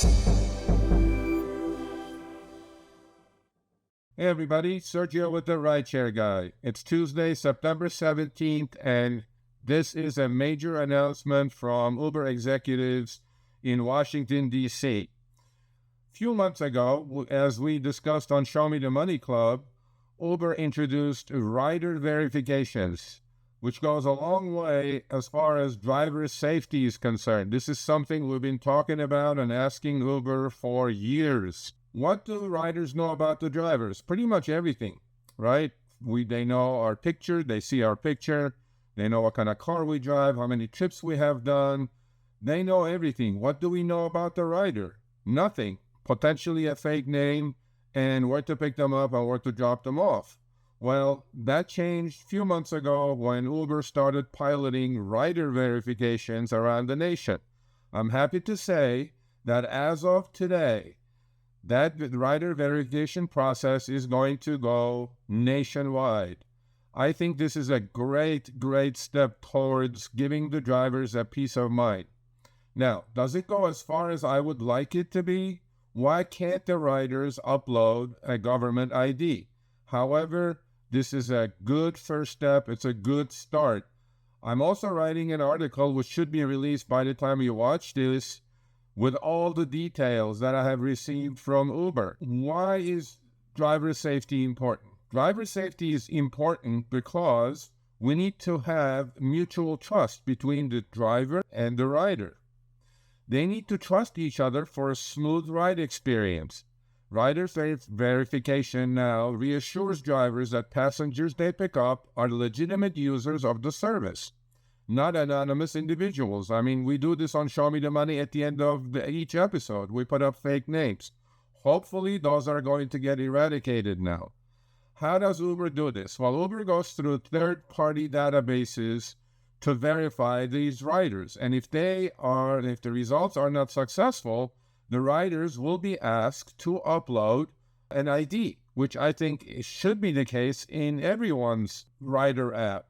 Hey everybody, Sergio with the RideShare Guy. It's Tuesday, September 17th, and this is a major announcement from Uber executives in Washington, D.C. A few months ago, as we discussed on Show Me the Money Club, Uber introduced rider verifications, which goes a long way as far as driver safety is concerned. This is something we've been talking about and asking Uber for years. What do riders know about the drivers? Pretty much everything, right? They know our picture, they see our picture, they know what kind of car we drive, how many trips we have done. They know everything. What do we know about the rider? Nothing. Potentially a fake name and where to pick them up and where to drop them off. Well, that changed a few months ago when Uber started piloting rider verifications around the nation. I'm happy to say that as of today, that rider verification process is going to go nationwide. I think this is a great, great step towards giving the drivers a peace of mind. Now, does it go as far as I would like it to be? Why can't the riders upload a government ID? However, this is a good first step. It's a good start. I'm also writing an article which should be released by the time you watch this, with all the details that I have received from Uber. Why is driver safety important? Driver safety is important because we need to have mutual trust between the driver and the rider. They need to trust each other for a smooth ride experience. Rider verification now reassures drivers that passengers they pick up are legitimate users of the service, not anonymous individuals. I mean, we do this on Show Me the Money at the end of each episode. We put up fake names. Hopefully, those are going to get eradicated now. How does Uber do this? Well, Uber goes through third-party databases to verify these riders. And if the results are not successful, the riders will be asked to upload an ID, which I think should be the case in everyone's rider app.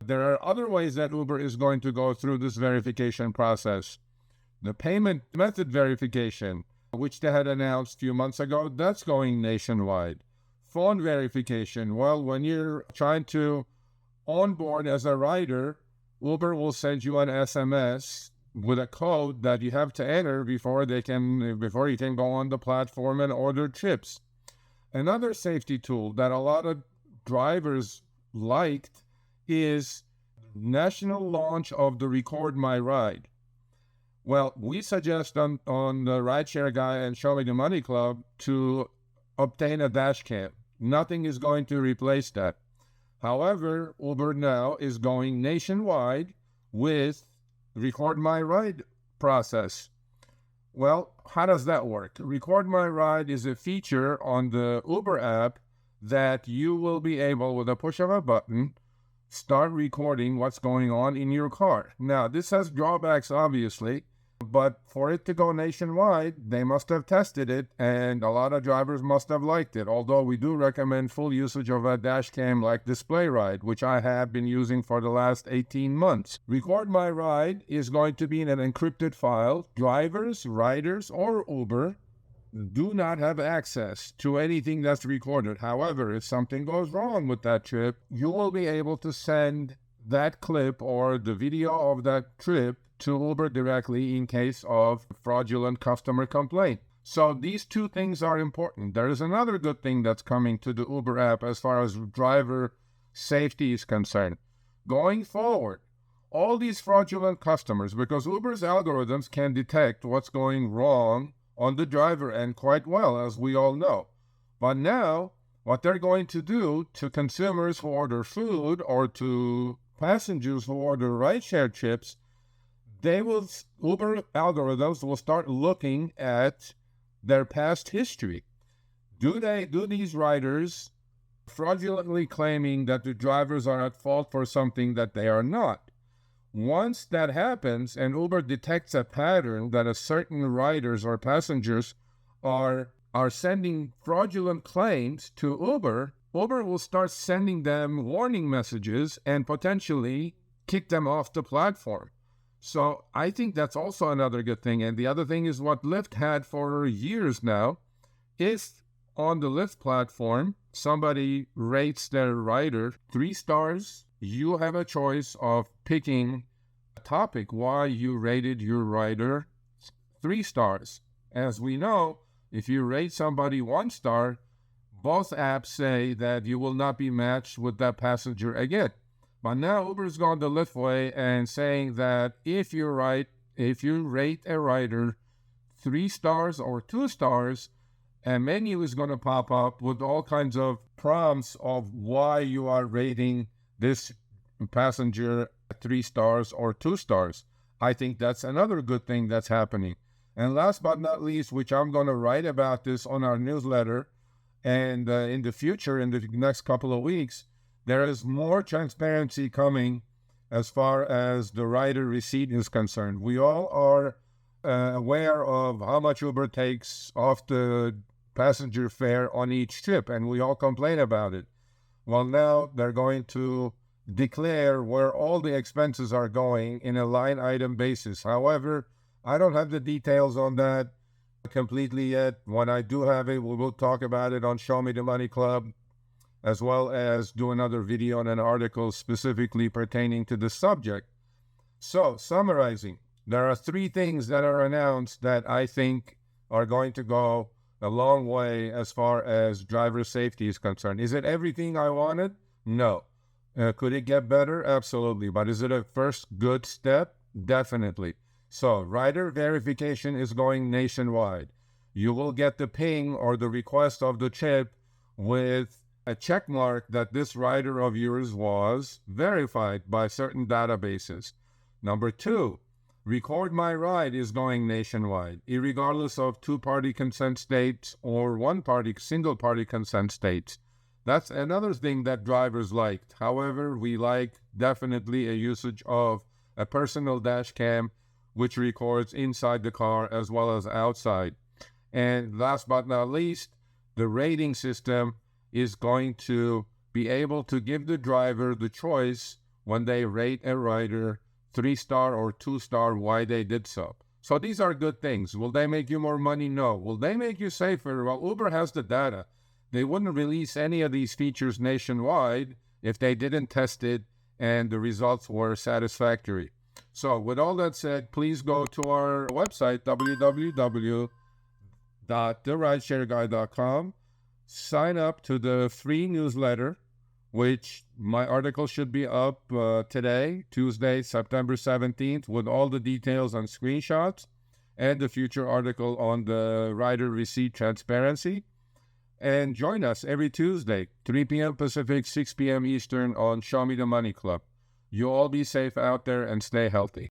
There are other ways that Uber is going to go through this verification process. The payment method verification, which they had announced a few months ago, that's going nationwide. Phone verification, well, when you're trying to onboard as a rider, Uber will send you an SMS with a code that you have to enter before you can go on the platform and order trips. Another safety tool that a lot of drivers liked is national launch of the Record My Ride. Well, we suggest on the RideShare Guy and Show Me the Money Club to obtain a dash cam. Nothing is going to replace that. However, Uber now is going nationwide with Record My Ride process. Well, how does that work? Record My Ride is a feature on the Uber app that you will be able, with a push of a button, start recording what's going on in your car. Now, this has drawbacks, obviously, but for it to go nationwide, they must have tested it, and a lot of drivers must have liked it, although we do recommend full usage of a dash cam like Display Ride, which I have been using for the last 18 months. Record My Ride is going to be in an encrypted file. Drivers, riders, or Uber do not have access to anything that's recorded. However, if something goes wrong with that trip, you will be able to send that clip or the video of that trip to Uber directly in case of fraudulent customer complaint. So these two things are important. There is another good thing that's coming to the Uber app as far as driver safety is concerned. Going forward, all these fraudulent customers, because Uber's algorithms can detect what's going wrong on the driver end quite well, as we all know. But now, what they're going to do to consumers who order food or to passengers who order rideshare trips, Uber algorithms will start looking at their past history. Do these riders fraudulently claiming that the drivers are at fault for something that they are not? Once that happens and Uber detects a pattern that a certain riders or passengers are sending fraudulent claims to Uber, Uber will start sending them warning messages and potentially kick them off the platform. So I think that's also another good thing. And the other thing is what Lyft had for years now is on the Lyft platform, somebody rates their rider 3 stars. You have a choice of picking a topic why you rated your rider 3 stars. As we know, if you rate somebody 1 star, both apps say that you will not be matched with that passenger again. But now Uber's gone the Lyft way and saying that if you rate a rider 3 stars or 2 stars, a menu is going to pop up with all kinds of prompts of why you are rating this passenger 3 stars or 2 stars. I think that's another good thing that's happening. And last but not least, which I'm going to write about this on our newsletter, and in the future, in the next couple of weeks, there is more transparency coming as far as the rider receipt is concerned. We all are aware of how much Uber takes off the passenger fare on each trip, and we all complain about it. Well, now they're going to declare where all the expenses are going in a line item basis. However, I don't have the details on that completely yet. When I do have it, we will talk about it on Show Me the Money Club, as well as do another video and an article specifically pertaining to the subject. So, summarizing, there are 3 things that are announced that I think are going to go a long way as far as driver safety is concerned. Is it everything I wanted? No. Could it get better? Absolutely. But is it a first good step? Definitely. So, rider verification is going nationwide. You will get the ping or the request of the chip with a check mark that this rider of yours was verified by certain databases. Number 2, Record My Ride is going nationwide, irregardless of 2-party consent states or single-party consent states. That's another thing that drivers liked. However, we like definitely a usage of a personal dash cam, which records inside the car as well as outside. And last but not least, the rating system is going to be able to give the driver the choice when they rate a rider 3-star or 2-star why they did so. So these are good things. Will they make you more money? No. Will they make you safer? Well, Uber has the data. They wouldn't release any of these features nationwide if they didn't test it and the results were satisfactory. So with all that said, please go to our website, www.therideshareguy.com. Sign up to the free newsletter, which my article should be up today, Tuesday, September 17th, with all the details and screenshots, and the future article on the rider receipt transparency. And join us every Tuesday, 3 p.m. Pacific, 6 p.m. Eastern on Show Me the Money Club. You all be safe out there and stay healthy.